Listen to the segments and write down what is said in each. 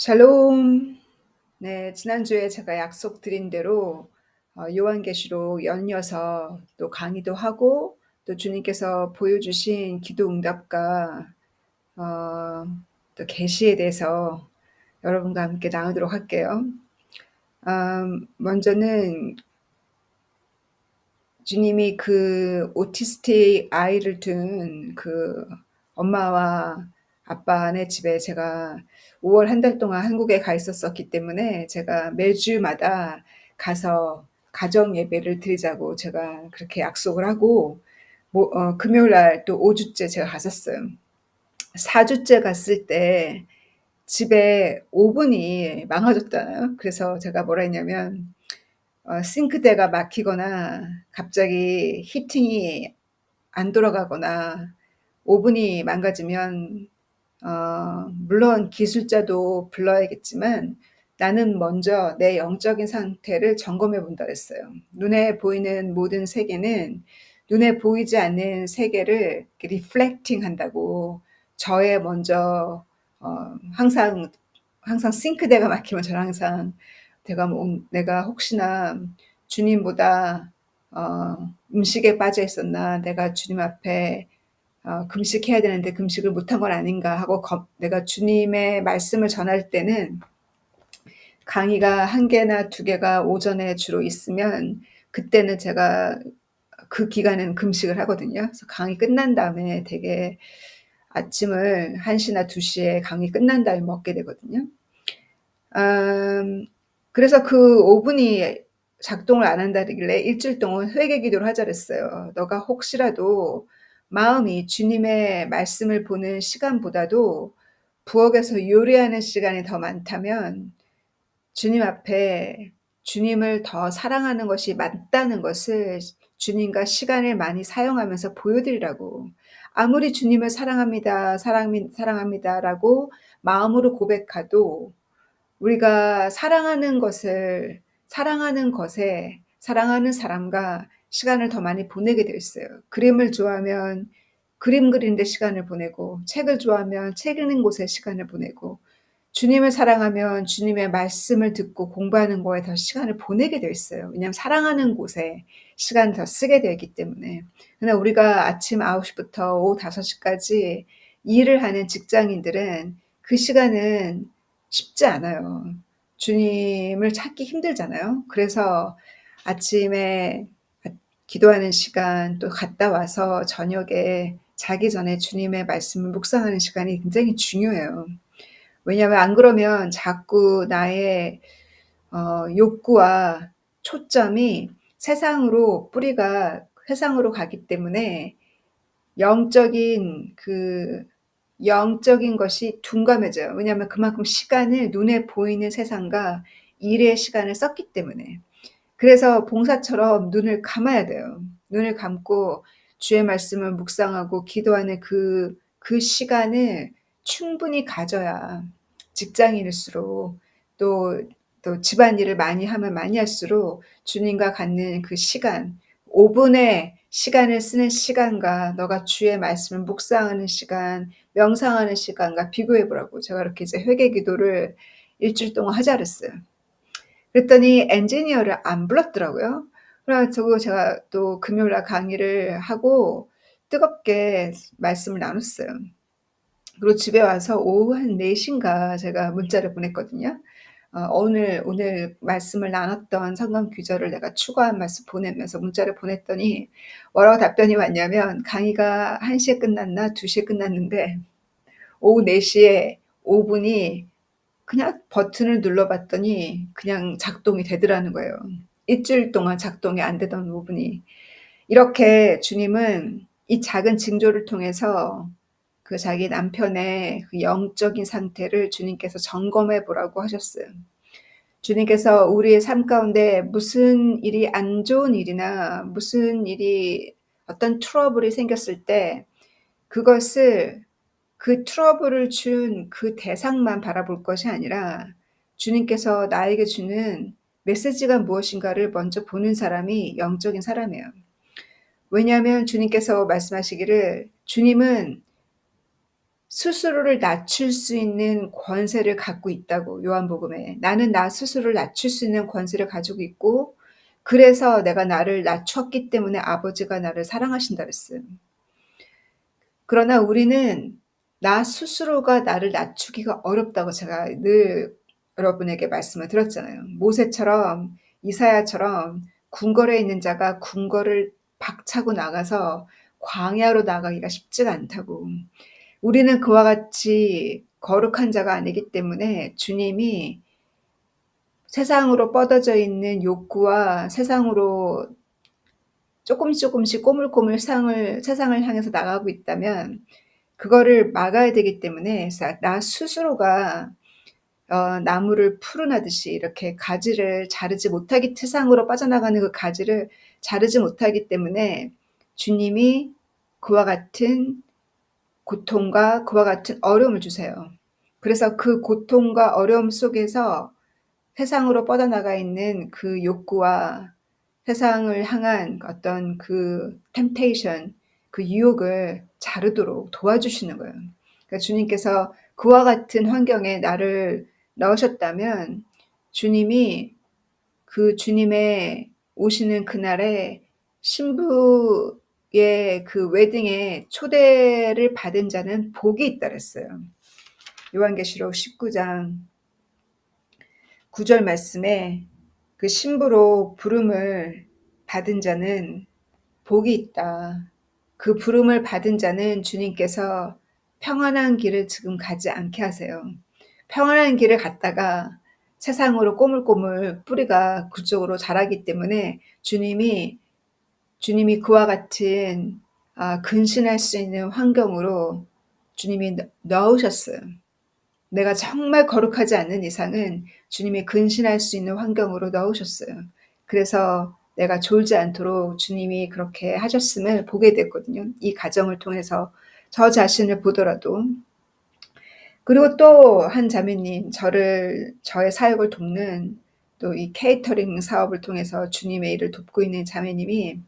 샬롬. 네, 지난주에 제가 약속드린 대로 요한계시록 연이어서 또 강의도 하고 또 주님께서 보여주신 기도 응답과 어, 또 계시에 대해서 여러분과 함께 나누도록 할게요. 먼저는 주님이 그 오티스틱 아이를 둔 그 엄마와 아빠네 집에 제가 5월 한 달 동안 한국에 가 있었었기 때문에 제가 매주마다 가서 가정 예배를 드리자고 제가 그렇게 약속을 하고 금요일 날 또 5주째 제가 갔었어요. 4주째 갔을 때 집에 오븐이 망가졌잖아요. 그래서 제가 뭐라 했냐면 싱크대가 막히거나 갑자기 히팅이 안 돌아가거나 오븐이 망가지면 물론 기술자도 불러야겠지만 나는 먼저 내 영적인 상태를 점검해 본다 그랬어요. 눈에 보이는 모든 세계는 눈에 보이지 않는 세계를 리플렉팅 한다고 저의 먼저 항상 싱크대가 막히면 저는 항상 내가 혹시나 주님보다 음식에 빠져 있었나, 내가 주님 앞에 금식해야 되는데 금식을 못한 건 아닌가 하고 내가 주님의 말씀을 전할 때는 강의가 한 개나 두 개가 오전에 주로 있으면 그때는 제가 그 기간에는 금식을 하거든요. 그래서 강의 끝난 다음에 되게 아침을 1시나 2시에 강의 끝난 다음에 먹게 되거든요. 그래서 그 오븐이 작동을 안 한다길래 일주일 동안 회개 기도를 하자 그랬어요. 너가 혹시라도 마음이 주님의 말씀을 보는 시간보다도 부엌에서 요리하는 시간이 더 많다면 주님 앞에 주님을 더 사랑하는 것이 맞다는 것을 주님과 시간을 많이 사용하면서 보여드리라고. 아무리 주님을 사랑합니다, 사랑합니다라고 마음으로 고백해도 우리가 사랑하는 사람과 시간을 더 많이 보내게 되어 있어요. 그림을 좋아하면 그림 그리는 데 시간을 보내고, 책을 좋아하면 책 읽는 곳에 시간을 보내고, 주님을 사랑하면 주님의 말씀을 듣고 공부하는 거에 더 시간을 보내게 되어 있어요. 왜냐하면 사랑하는 곳에 시간을 더 쓰게 되기 때문에. 그러나 우리가 아침 9시부터 오후 5시까지 일을 하는 직장인들은 그 시간은 쉽지 않아요. 주님을 찾기 힘들잖아요. 그래서 아침에 기도하는 시간, 또 갔다 와서 저녁에 자기 전에 주님의 말씀을 묵상하는 시간이 굉장히 중요해요. 왜냐하면 안 그러면 자꾸 나의 욕구와 초점이 뿌리가 세상으로 가기 때문에 영적인 영적인 것이 둔감해져요. 왜냐하면 그만큼 눈에 보이는 세상과 일의 시간을 썼기 때문에. 그래서 봉사처럼 눈을 감아야 돼요. 눈을 감고 주의 말씀을 묵상하고 기도하는 그 시간을 충분히 가져야 직장인일수록 또 집안일을 많이 하면 많이 할수록 주님과 갖는 그 시간, 5분의 시간을 쓰는 시간과 너가 주의 말씀을 묵상하는 시간, 명상하는 시간과 비교해 보라고 제가 이렇게 이제 회개 기도를 일주일 동안 하자 그랬어요. 그랬더니 엔지니어를 안 불렀더라고요. 그래가지고 제가 또 금요일날 강의를 하고 뜨겁게 말씀을 나눴어요. 그리고 집에 와서 오후 한 4시인가 제가 문자를 보냈거든요. 오늘 말씀을 나눴던 성경 구절을 내가 추가한 말씀 보내면서 문자를 보냈더니 뭐라고 답변이 왔냐면 강의가 1시에 끝났나 2시에 끝났는데 오후 4시에 5분이 그냥 버튼을 눌러봤더니 그냥 작동이 되더라는 거예요. 일주일 동안 작동이 안 되던 부분이. 이렇게 주님은 이 작은 징조를 통해서 그 자기 남편의 그 영적인 상태를 주님께서 점검해 보라고 하셨어요. 주님께서 우리의 삶 가운데 무슨 일이 안 좋은 일이나 무슨 일이 어떤 트러블이 생겼을 때 그것을 그 트러블을 준 그 대상만 바라볼 것이 아니라 주님께서 나에게 주는 메시지가 무엇인가를 먼저 보는 사람이 영적인 사람이에요. 왜냐하면 주님께서 말씀하시기를 주님은 스스로를 낮출 수 있는 권세를 갖고 있다고 요한복음에. 나는 나 스스로를 낮출 수 있는 권세를 가지고 있고 그래서 내가 나를 낮췄기 때문에 아버지가 나를 사랑하신다 그랬어요. 그러나 우리는 나 스스로가 나를 낮추기가 어렵다고 제가 늘 여러분에게 말씀을 드렸잖아요. 모세처럼 이사야처럼 궁궐에 있는 자가 궁궐을 박차고 나가서 광야로 나가기가 쉽지가 않다고. 우리는 그와 같이 거룩한 자가 아니기 때문에 주님이 세상으로 뻗어져 있는 욕구와 세상으로 조금씩 꼬물꼬물 세상을 향해서 나가고 있다면 그거를 막아야 되기 때문에 나 스스로가 나무를 푸른하듯이 이렇게 가지를 자르지 못하기 세상으로 빠져나가는 그 가지를 자르지 못하기 때문에 주님이 그와 같은 고통과 그와 같은 어려움을 주세요. 그래서 그 고통과 어려움 속에서 세상으로 뻗어나가 있는 그 욕구와 세상을 향한 어떤 그 템테이션, 그 유혹을 자르도록 도와주시는 거예요. 그러니까 주님께서 그와 같은 환경에 나를 넣으셨다면 주님이 그 주님의 오시는 그날에 신부의 그 웨딩에 초대를 받은 자는 복이 있다 그랬어요. 요한계시록 19장 9절 말씀에 그 신부로 부름을 받은 자는 복이 있다. 그 부름을 받은 자는 주님께서 평안한 길을 지금 가지 않게 하세요. 평안한 길을 갔다가 세상으로 꼬물꼬물 뿌리가 그쪽으로 자라기 때문에 주님이 그와 같은 근신할 수 있는 환경으로 주님이 넣으셨어요. 내가 정말 거룩하지 않는 이상은 주님이 근신할 수 있는 환경으로 넣으셨어요. 그래서 내가 졸지 않도록 주님이 그렇게 하셨음을 보게 됐거든요. 이 가정을 통해서 저 자신을 보더라도. 그리고 또 한 자매님, 저의 사역을 돕는 또 이 케이터링 사업을 통해서 주님의 일을 돕고 있는 자매님이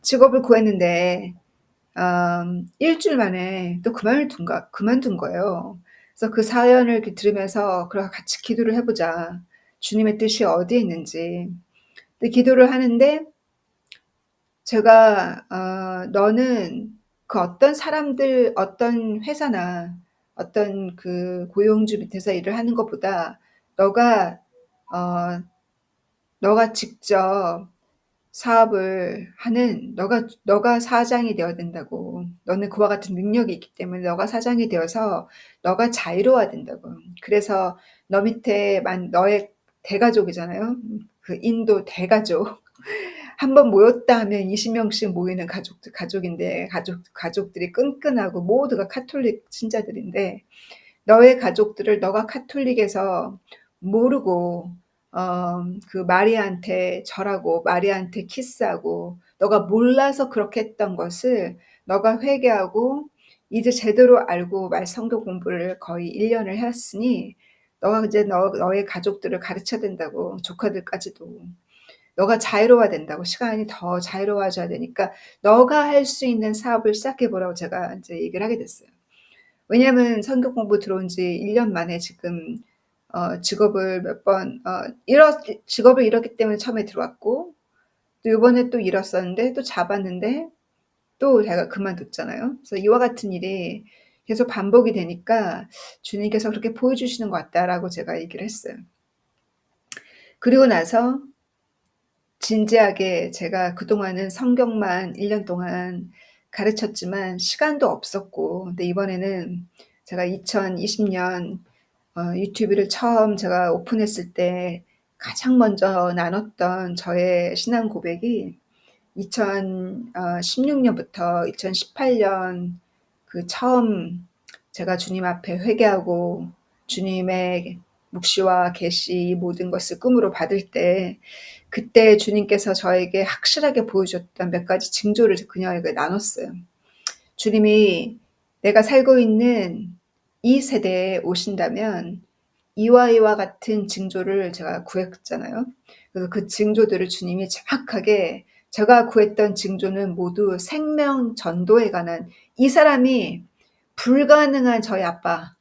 직업을 구했는데 일주일 만에 또 그만둔 거예요. 그래서 그 사연을 이렇게 들으면서 그래 같이 기도를 해보자. 주님의 뜻이 어디에 있는지. 근데 기도를 하는데 제가 너는 그 어떤 사람들, 어떤 회사나 어떤 그 고용주 밑에서 일을 하는 것보다 너가 어, 너가 직접 사업을 하는 너가 사장이 되어야 된다고. 너는 그와 같은 능력이 있기 때문에 너가 사장이 되어서 너가 자유로워야 된다고. 그래서 너 밑에 너의 대가족이잖아요. 그 인도 대가족. 한번 모였다 하면 20명씩 모이는 가족인데 가족들이 끈끈하고 모두가 카톨릭 신자들인데 너의 가족들을 너가 카톨릭에서 모르고 그 마리아한테 절하고 마리아한테 키스하고 너가 몰라서 그렇게 했던 것을 너가 회개하고 이제 제대로 알고 성경 공부를 거의 1년을 해왔으니 너가 이제 너의 가족들을 가르쳐야 된다고. 조카들까지도. 너가 자유로워야 된다고. 시간이 더 자유로워져야 되니까 너가 할 수 있는 사업을 시작해 보라고 제가 이제 얘기를 하게 됐어요. 왜냐하면 성경 공부 들어온 지 1년 만에 지금 직업을 직업을 잃었기 때문에 처음에 들어왔고 또 이번에 또 잃었었는데 또 잡았는데 또 제가 그만뒀잖아요. 그래서 이와 같은 일이 계속 반복이 되니까 주님께서 그렇게 보여주시는 것 같다라고 제가 얘기를 했어요. 그리고 나서 진지하게 제가 그동안은 성경만 1년 동안 가르쳤지만 시간도 없었고 근데 이번에는 제가 2020년 유튜브를 처음 제가 오픈했을 때 가장 먼저 나눴던 저의 신앙 고백이 2016년부터 2018년 그 처음 제가 주님 앞에 회개하고 주님의 묵시와 계시 모든 것을 꿈으로 받을 때 그때 주님께서 저에게 확실하게 보여줬던 몇 가지 징조를 그녀에게 나눴어요. 주님이 내가 살고 있는 이 세대에 오신다면 이와 같은 징조를 제가 구했잖아요. 그래서 그 징조들을 주님이 정확하게 제가 구했던 징조는 모두 생명 전도에 관한 이 사람이 불가능한 저희 아빠,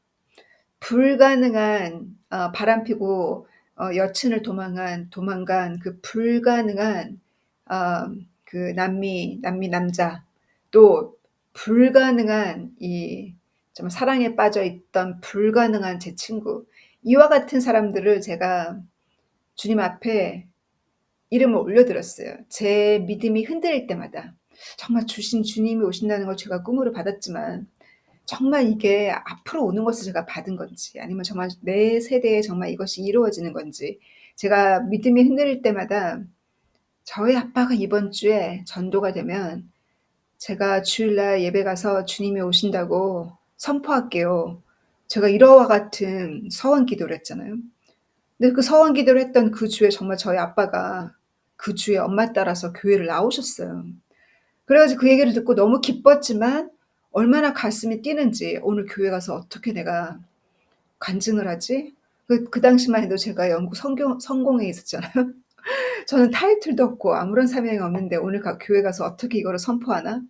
불가능한 바람피고 여친을 도망간 그 불가능한 그 남미 남자, 또 불가능한 이 정말 사랑에 빠져 있던 불가능한 제 친구, 이와 같은 사람들을 제가 주님 앞에 이름을 올려드렸어요. 제 믿음이 흔들릴 때마다. 정말 주님이 오신다는 걸 제가 꿈으로 받았지만 정말 이게 앞으로 오는 것을 제가 받은 건지, 아니면 정말 내 세대에 정말 이것이 이루어지는 건지, 제가 믿음이 흔들릴 때마다 저희 아빠가 이번 주에 전도가 되면 제가 주일날 예배 가서 주님이 오신다고 선포할게요. 제가 이러와 같은 서원 기도를 했잖아요. 근데 그 서원 기도를 했던 그 주에 정말 저희 아빠가 그 주에 엄마 따라서 교회를 나오셨어요. 그래 가지고 그 얘기를 듣고 너무 기뻤지만 얼마나 가슴이 뛰는지, '오늘 교회 가서 어떻게 내가 간증을 하지?' 그 당시만 해도 제가 영국 성공회에 있었잖아요. 저는 타이틀도 없고 아무런 사명이 없는데 오늘 교회 가서 어떻게 이거를 선포하나?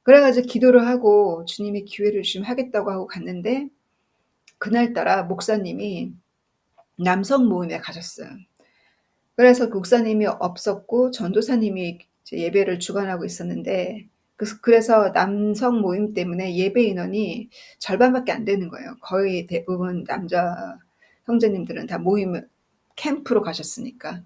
그래 가지고 기도를 하고 주님이 기회를 주시면 하겠다고 하고 갔는데, 그날따라 목사님이 남성 모임에 가셨어요. 그래서 그 목사님이 없었고 전도사님이 이제 예배를 주관하고 있었는데, 그래서 남성 모임 때문에 예배 인원이 절반밖에 안 되는 거예요. 거의 대부분 남자 형제님들은 다 모임을 캠프로 가셨으니까.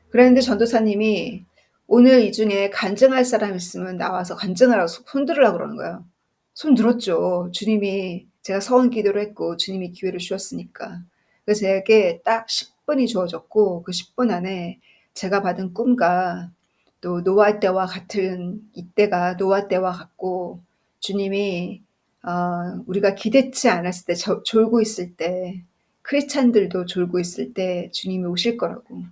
그랬는데 전도사님이 "오늘 이 중에 간증할 사람 있으면 나와서 간증하라고 손 들으라고 그러는 거예요. 손 들었죠. 주님이, 제가 서원 기도를 했고 주님이 기회를 주셨으니까. 그래서 제게 딱 10 분이 주어졌고, 그 10분 안에 제가 받은 꿈과 또 노아 때와 같은, 이때가 노아 때와 같고, 주님이 우리가 기대치 않았을 때 졸고 있을 때, 크리스찬들도 졸고 있을 때 주님이 오실 거라고.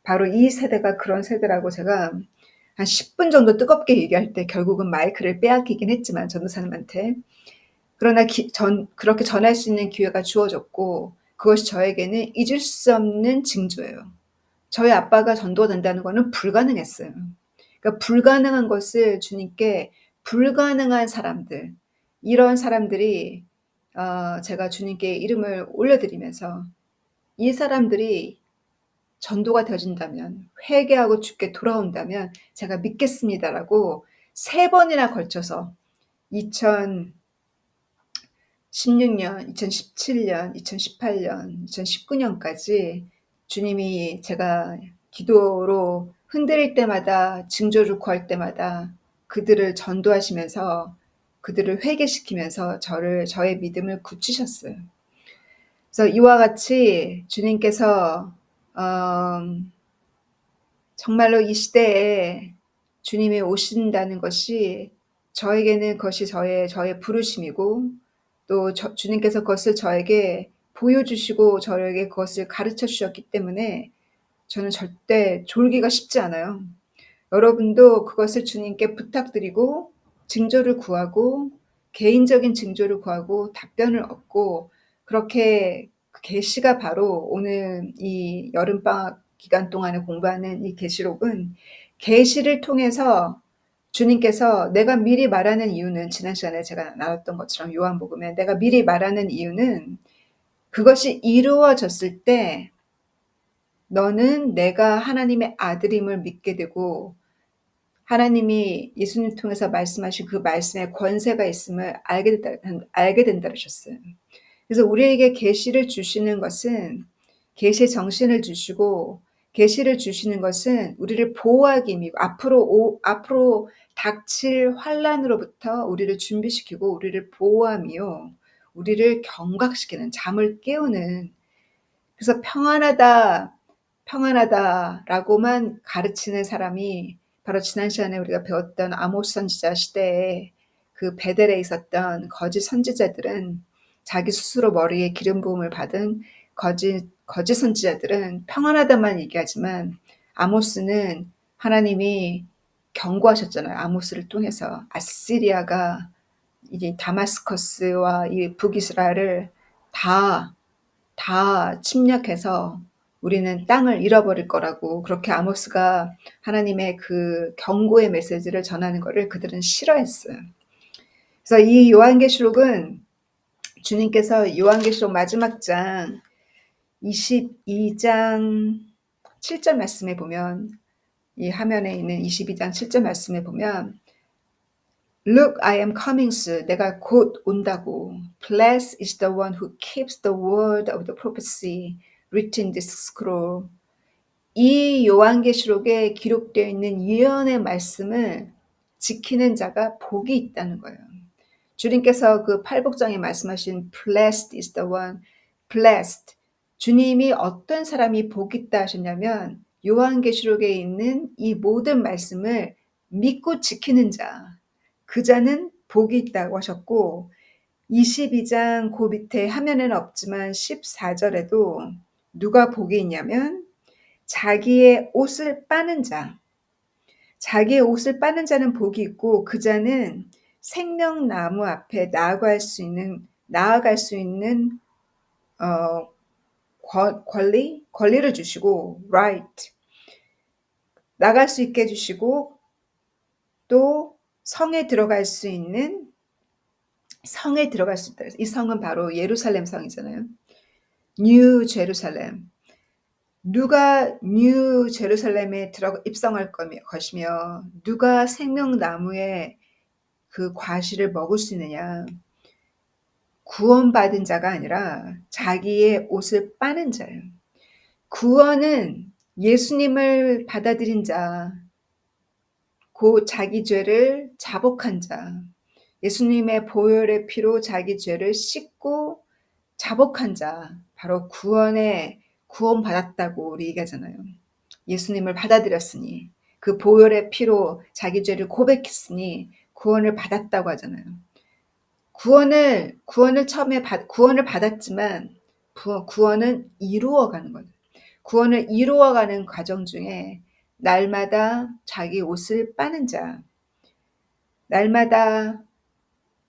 바로 이 세대가 그런 세대라고 제가 한 10분 정도 뜨겁게 얘기할 때 결국은 마이크를 빼앗기긴 했지만 전도사님한테. 그러나 그렇게 전할 수 있는 기회가 주어졌고, 그것이 저에게는 잊을 수 없는 징조예요. 저희 아빠가 전도가 된다는 거는 불가능했어요. 그러니까 불가능한 것을 주님께, 불가능한 사람들, 이런 사람들이 제가 주님께 이름을 올려드리면서 이 사람들이 전도가 되어진다면, 회개하고 주께 돌아온다면 제가 믿겠습니다라고 3번이나 걸쳐서 2016년, 2017년, 2018년, 2019년까지 주님이 제가 기도로 흔들릴 때마다, 징조를 구할 때마다 그들을 전도하시면서 그들을 회개시키면서 저의 믿음을 굳히셨어요. 그래서 이와 같이 주님께서 정말로 이 시대에 주님이 오신다는 것이, 저에게는 그것이 저의 부르심이고, 또 주님께서 그것을 저에게 보여주시고 저에게 그것을 가르쳐 주셨기 때문에 저는 절대 졸기가 쉽지 않아요. 여러분도 그것을 주님께 부탁드리고 징조를 구하고, 개인적인 징조를 구하고 답변을 얻고, 그렇게 그 계시가 바로 오늘 이 여름방학 기간 동안에 공부하는 이 계시록은, 계시를 통해서 주님께서, 내가 미리 말하는 이유는, 지난 시간에 제가 나눴던 것처럼 요한복음에 내가 미리 말하는 이유는, 그것이 이루어졌을 때 너는 내가 하나님의 아들임을 믿게 되고, 하나님이 예수님을 통해서 말씀하신 그 말씀에 권세가 있음을 알게 된다 그러셨어요. 그래서 우리에게 계시를 주시는 것은, 계시의 정신을 주시고 계시를 주시는 것은 우리를 보호하기 위해, 앞으로 닥칠 환난으로부터 우리를 준비시키고 우리를 보호하며 우리를 경각시키는, 잠을 깨우는. 그래서 평안하다, 평안하다라고만 가르치는 사람이 바로 지난 시간에 우리가 배웠던 아모스 선지자 시대에 그 베델에 있었던 거짓 선지자들은, 자기 스스로 머리에 기름 부음을 받은 거짓 선지자들은 평안하다만 얘기하지만, 아모스는 하나님이 경고하셨잖아요. 아모스를 통해서 아시리아가 이제 다마스커스와 이 북이스라엘을 다 침략해서 우리는 땅을 잃어버릴 거라고, 그렇게 아모스가 하나님의 그 경고의 메시지를 전하는 것을 그들은 싫어했어요. 그래서 이 요한계시록은 주님께서 요한계시록 마지막 장 22장 7절 말씀에 보면, 이 화면에 있는 22장 7절 말씀에 보면 Look, I am coming soon. 내가 곧 온다고. Blessed is the one who keeps the word of the prophecy written in this scroll. 이 요한계시록에 기록되어 있는 예언의 말씀을 지키는 자가 복이 있다는 거예요. 주님께서 그 팔복장에 말씀하신 Blessed is the one, blessed. 주님이 어떤 사람이 복 있다 하셨냐면 요한계시록에 있는 이 모든 말씀을 믿고 지키는 자, 그 자는 복이 있다고 하셨고, 22장 그 밑에 화면에는 없지만 14절에도 누가 복이 있냐면 자기의 옷을 빠는 자, 자기의 옷을 빠는 자는 복이 있고 그 자는 생명나무 앞에 나아갈 수 있는 어, 권리를 주시고 right 나갈 수 있게 해주시고 또 성에 들어갈 수 있다. 이 성은 바로 예루살렘 성이잖아요. 뉴 제루살렘. 누가 뉴 제루살렘에 입성할 것이며 누가 생명나무의 그 과실을 먹을 수 있느냐. 구원받은 자가 아니라 자기의 옷을 빠는 자예요. 구원은 예수님을 받아들인 자, 그 자기 죄를 자복한 자, 예수님의 보혈의 피로 자기 죄를 씻고 자복한 자, 바로 구원받았다고 우리 얘기하잖아요. 예수님을 받아들였으니, 그 보혈의 피로 자기 죄를 고백했으니 구원을 받았다고 하잖아요. 구원을 처음에 구원을 받았지만 구원은 이루어가는 거죠. 구원을 이루어가는 과정 중에 날마다 자기 옷을 빠는 자, 날마다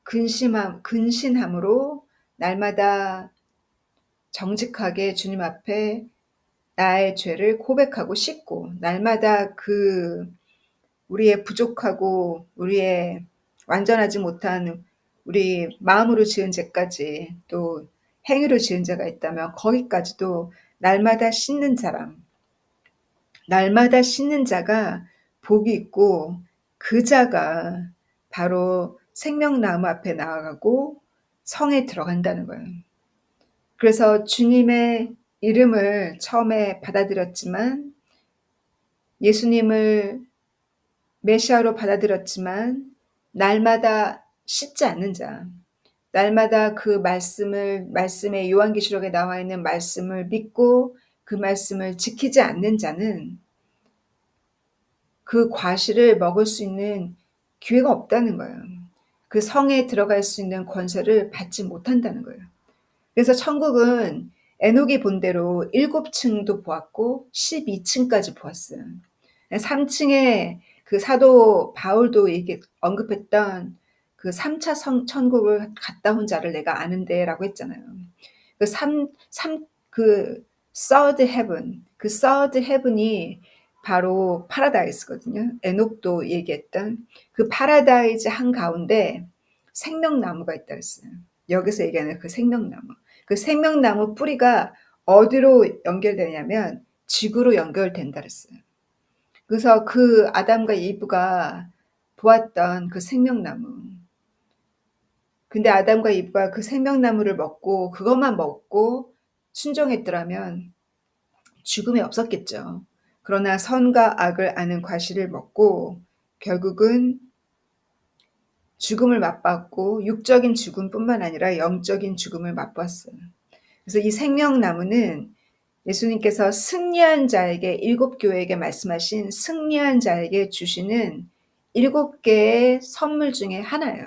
근신함으로 날마다 정직하게 주님 앞에 나의 죄를 고백하고 씻고 날마다 우리의 부족하고 우리의 완전하지 못한 우리 마음으로 지은 죄까지 또 행위로 지은 죄가 있다면 거기까지도 날마다 씻는 사람, 날마다 씻는 자가 복이 있고 그 자가 바로 생명나무 앞에 나아가고 성에 들어간다는 거예요. 그래서 주님의 이름을 처음에 받아들였지만 예수님을 메시아로 받아들였지만 날마다 씻지 않는 자, 날마다 그 말씀의 요한계시록에 나와 있는 말씀을 믿고 그 말씀을 지키지 않는 자는 그 과실을 먹을 수 있는 기회가 없다는 거예요. 그 성에 들어갈 수 있는 권세를 받지 못한다는 거예요. 그래서 천국은 에녹이 본 대로 7층도 보았고 12층까지 보았어요. 3층에 그 사도 바울도 언급했던 그 3차 천국을 갔다 온 자를 내가 아는데라고 했잖아요. 그 third heaven, 그 third heaven이 바로 파라다이스거든요. 에녹도 얘기했던 그 파라다이스 한가운데 생명나무가 있다 그랬어요. 여기서 얘기하는 그 생명나무. 그 생명나무 뿌리가 어디로 연결되냐면 지구로 연결된다 그랬어요. 그래서 그 아담과 이브가 보았던 그 생명나무. 근데 아담과 이브가 그 생명나무를 먹고 그것만 먹고 순종했더라면 죽음이 없었겠죠. 그러나 선과 악을 아는 과실을 먹고 결국은 죽음을 맛봤고 육적인 죽음뿐만 아니라 영적인 죽음을 맛봤어요. 그래서 이 생명나무는 예수님께서 승리한 자에게 7교회에게 말씀하신 승리한 자에게 주시는 7개의 선물 중에 하나예요.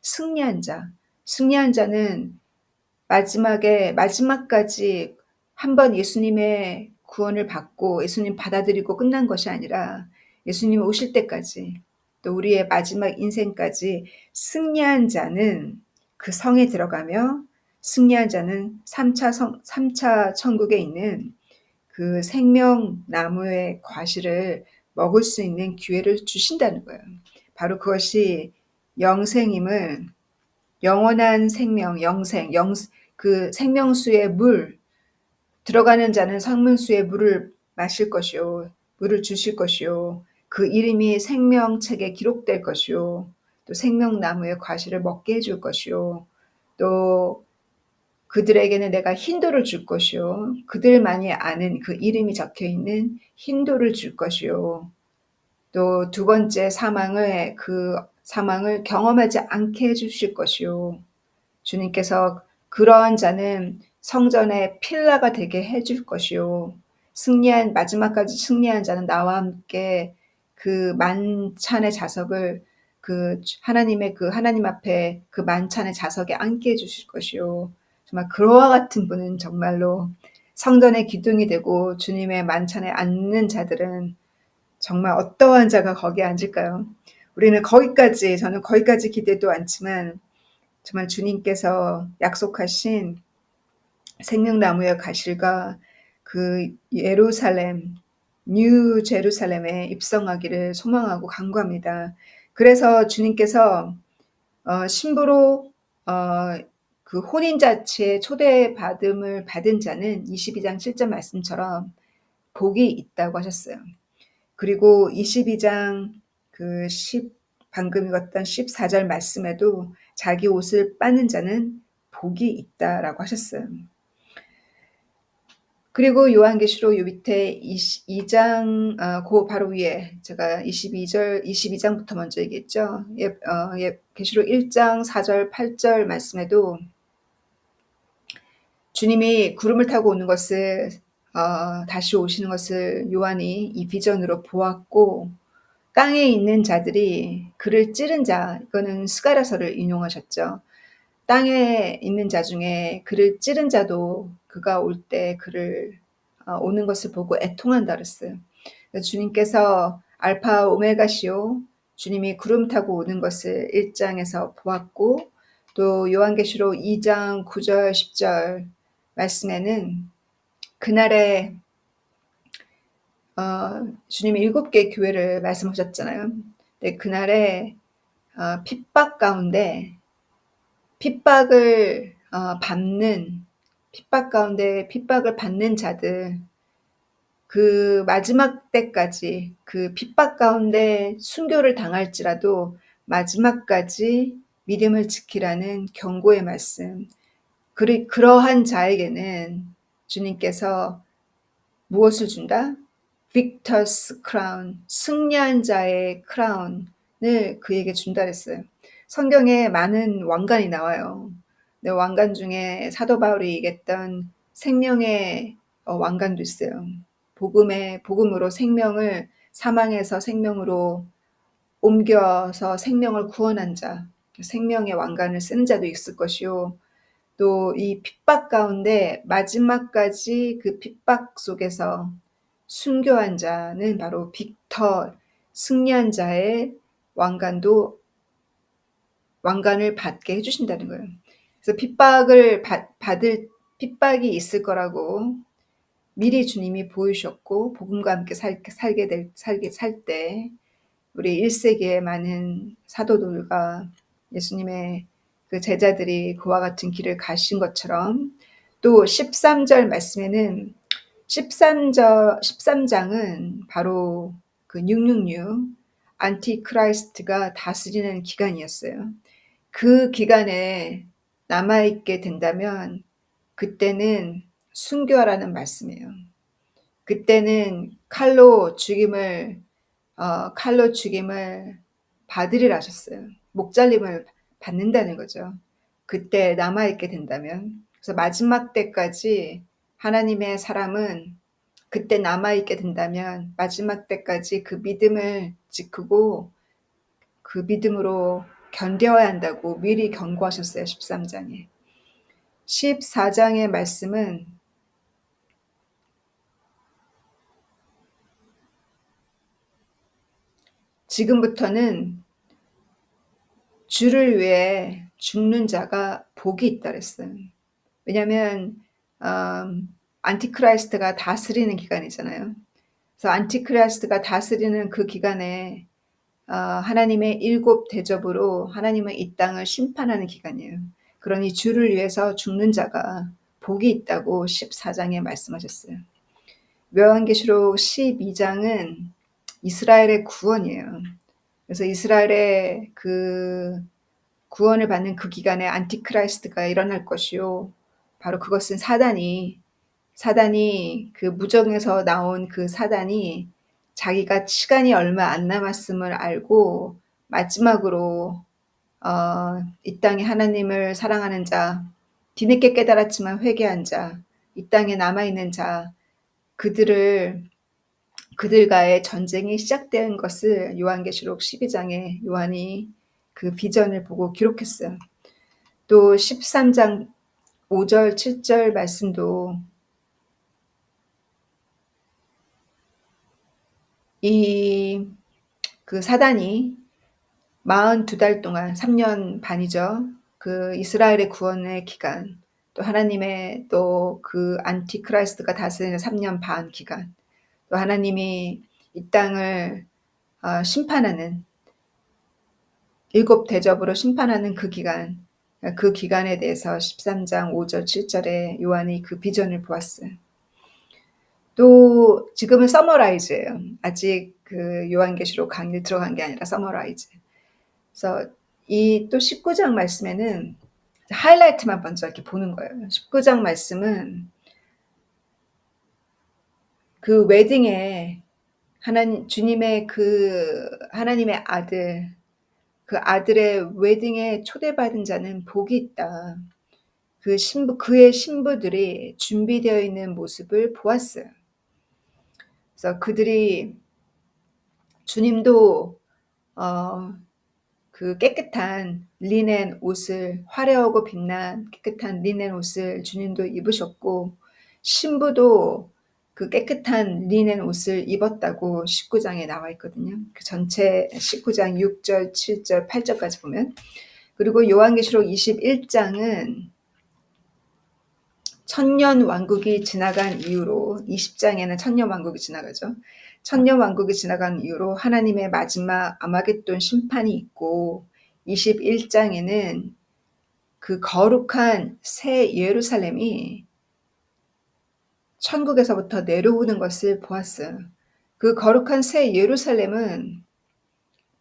승리한 자. 승리한 자는 마지막까지 한번 예수님의 구원을 받고 예수님 받아들이고 끝난 것이 아니라 예수님 오실 때까지 또 우리의 마지막 인생까지 승리한 자는 그 성에 들어가며 승리한 자는 3차 천국에 있는 그 생명나무의 과실을 먹을 수 있는 기회를 주신다는 거예요. 바로 그것이 영생임을 영원한 생명, 영생, 그 생명수의 물, 들어가는 자는 생명수의 물을 마실 것이요. 물을 주실 것이요. 그 이름이 생명책에 기록될 것이요. 또 생명나무의 과실을 먹게 해줄 것이요. 또 그들에게는 내가 흰돌을 줄 것이요. 그들만이 아는 그 이름이 적혀 있는 흰돌을 줄 것이요. 또 두 번째 그 사망을 경험하지 않게 해주실 것이요. 주님께서 그러한 자는 성전의 필라가 되게 해줄 것이요. 마지막까지 승리한 자는 나와 함께 그 만찬의 자석을 하나님 앞에 그 만찬의 자석에 앉게 해주실 것이요. 정말 그와 같은 분은 정말로 성전의 기둥이 되고 주님의 만찬에 앉는 자들은 정말 어떠한 자가 거기에 앉을까요? 저는 거기까지 기대도 않지만 정말 주님께서 약속하신 생명나무의 가실과 그 뉴 제루살렘에 입성하기를 소망하고 간구합니다. 그래서 주님께서 신부로 그 혼인잔치에 초대받음을 받은 자는 22장 7절 말씀처럼 복이 있다고 하셨어요. 그리고 22장 방금 읽었던 14절 말씀에도 자기 옷을 빠는 자는 복이 있다라고 하셨어요. 그리고 요한계시록 요 밑에 22장, 그 바로 위에 제가 22장부터 먼저 얘기했죠. 계시록 1장 4절, 8절 말씀에도 주님이 구름을 타고 오는 것을, 다시 오시는 것을 요한이 이 비전으로 보았고, 땅에 있는 자들이 그를 찌른 자, 이거는 스가랴서를 인용하셨죠. 땅에 있는 자 중에 그를 찌른 자도 그가 올 때 그를 오는 것을 보고 애통한다 그랬어요. 주님께서 알파 오메가시오, 주님이 구름 타고 오는 것을 1장에서 보았고 또 요한계시록 2장 9절 10절 말씀에는 그날에 주님이 7개 교회를 말씀하셨잖아요. 근데 그날에 핍박 가운데 핍박을 받는 자들, 그 마지막 때까지 그 핍박 가운데 순교를 당할지라도 마지막까지 믿음을 지키라는 경고의 말씀. 그러한 자에게는 주님께서 무엇을 준다? Victor's crown, 승리한 자의 크라운을 그에게 준다 그랬어요. 성경에 많은 왕관이 나와요. 근데 왕관 중에 사도 바울이 얘기했던 생명의 왕관도 있어요. 복음으로 사망에서 생명으로 옮겨서 생명을 구원한 자, 생명의 왕관을 쓴 자도 있을 것이요. 또 이 핍박 가운데 마지막까지 그 핍박 속에서 순교한 자는 바로 승리한 자의 왕관을 받게 해주신다는 거예요. 그래서 핍박이 있을 거라고 미리 주님이 보이셨고, 복음과 함께 살 때, 우리 1세기의 많은 사도들과 예수님의 그 제자들이 그와 같은 길을 가신 것처럼, 또 13절 말씀에는 13장은 바로 그 666 안티크라이스트가 다스리는 기간이었어요. 그 기간에 남아있게 된다면 그때는 순교하라는 말씀이에요. 그때는 칼로 죽임을 받으리라 하셨어요. 목잘림을 받는다는 거죠. 그때 남아있게 된다면. 그래서 마지막 때까지 하나님의 사람은 그때 남아있게 된다면 마지막 때까지 그 믿음을 지키고 그 믿음으로 견뎌야 한다고 미리 경고하셨어요. 13장에. 14장의 말씀은 지금부터는 주를 위해 죽는 자가 복이 있다 그랬어요. 왜냐하면 안티크라이스트가 다스리는 기간이잖아요. 그래서 안티크라이스트가 다스리는 그 기간에 하나님의 일곱 대접으로 하나님은 이 땅을 심판하는 기간이에요. 그러니 주를 위해서 죽는 자가 복이 있다고 14장에 말씀하셨어요. 요한계시록 12장은 이스라엘의 구원이에요. 그래서 이스라엘의 그 구원을 받는 그 기간에 안티크라이스트가 일어날 것이요. 바로 그것은 사단이 그 무정에서 나온 그 사단이 자기가 시간이 얼마 안 남았음을 알고 마지막으로 이 땅에 하나님을 사랑하는 자, 뒤늦게 깨달았지만 회개한 자, 이 땅에 남아있는 자, 그들과의 전쟁이 시작된 것을 요한계시록 12장에 요한이 그 비전을 보고 기록했어요. 또 13장 5절, 7절 말씀도 그 사단이 42달 동안 3년 반이죠. 그 이스라엘의 구원의 기간, 또 하나님의 또 그 안티크라이스트가 다스리는 3년 반 기간, 또 하나님이 이 땅을 심판하는 일곱 대접으로 심판하는 그 기간에 대해서 13장 5절 7절에 요한이 그 비전을 보았어요. 또 지금은 서머라이즈예요. 아직 그 요한계시록 강의를 들어간 게 아니라 서머라이즈. 그래서 이 또 19장 말씀에는 하이라이트만 먼저 이렇게 보는 거예요. 19장 말씀은 그 웨딩에 주님의 그 하나님의 아들, 그 아들의 웨딩에 초대받은 자는 복이 있다. 그의 신부들이 준비되어 있는 모습을 보았어요. 그래서 그들이 주님도 그 깨끗한 리넨 옷을, 화려하고 빛난 깨끗한 리넨 옷을 주님도 입으셨고, 신부도 그 깨끗한 리넨 옷을 입었다고 19장에 나와 있거든요. 그 전체 19장 6절, 7절, 8절까지 보면. 그리고 요한계시록 21장은 천년 왕국이 지나간 이후로, 20장에는 천년 왕국이 지나가죠. 천년 왕국이 지나간 이후로 하나님의 마지막 아마겟돈 심판이 있고, 21장에는 그 거룩한 새 예루살렘이 천국에서부터 내려오는 것을 보았어요. 그 거룩한 새 예루살렘은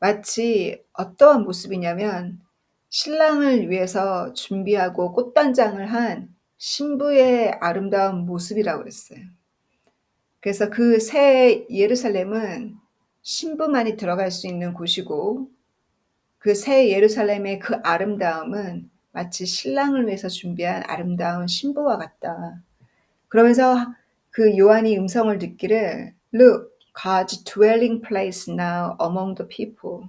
마치 어떠한 모습이냐면 신랑을 위해서 준비하고 꽃단장을 한 신부의 아름다운 모습이라고 그랬어요. 그래서 그 새 예루살렘은 신부만이 들어갈 수 있는 곳이고, 그 새 예루살렘의 그 아름다움은 마치 신랑을 위해서 준비한 아름다운 신부와 같다. 그러면서 그 요한이 음성을 듣기를 Look, God's dwelling place now among the people.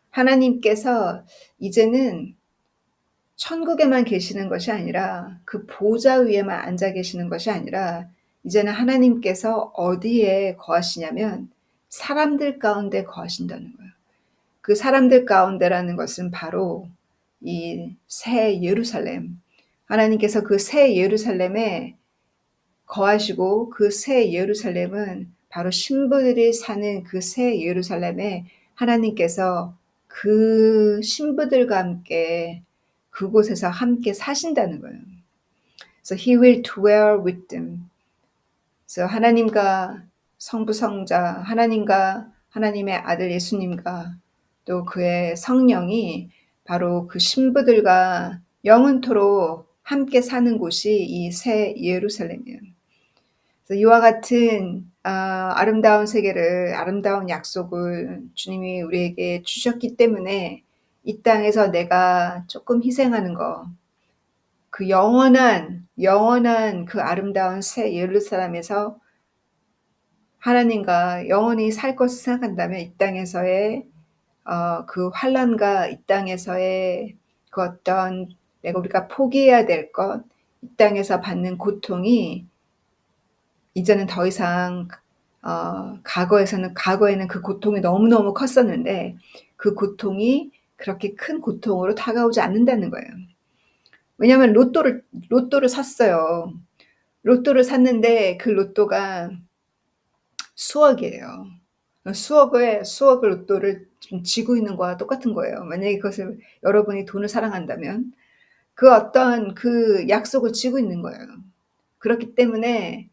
하나님께서 이제는 천국에만 계시는 것이 아니라 그 보좌 위에만 앉아 계시는 것이 아니라 이제는 하나님께서 어디에 거하시냐면 사람들 가운데 거하신다는 거예요. 그 사람들 가운데라는 것은 바로 이 새 예루살렘. 하나님께서 그 새 예루살렘에 거하시고 그 새 예루살렘은 바로 신부들이 사는 그 새 예루살렘에 하나님께서 그 신부들과 함께 그곳에서 함께 사신다는 거예요. So he will dwell with them. 그래서 하나님과 성부 성자, 하나님과 하나님의 아들 예수님과 또 그의 성령이 바로 그 신부들과 영원토록 함께 사는 곳이 이 새 예루살렘이에요. 그래서 이와 같은 아름다운 세계를, 아름다운 약속을 주님이 우리에게 주셨기 때문에 이 땅에서 내가 조금 희생하는 거, 그 영원한 그 아름다운 새 예루살렘에서 하나님과 영원히 살 것을 생각한다면 이 땅에서의 그 환난과 이 땅에서의 그 어떤 우리가 포기해야 될 것, 이 땅에서 받는 고통이 이제는 더 이상 과거에는 그 고통이 너무너무 컸었는데 그 고통이 그렇게 큰 고통으로 다가오지 않는다는 거예요. 왜냐하면 로또를 샀어요. 로또를 샀는데 그 로또가 수억이에요. 수억을 로또를 지금 쥐고 있는 거와 똑같은 거예요. 만약에 그것을 여러분이 돈을 사랑한다면 그 어떤 그 약속을 쥐고 있는 거예요. 그렇기 때문에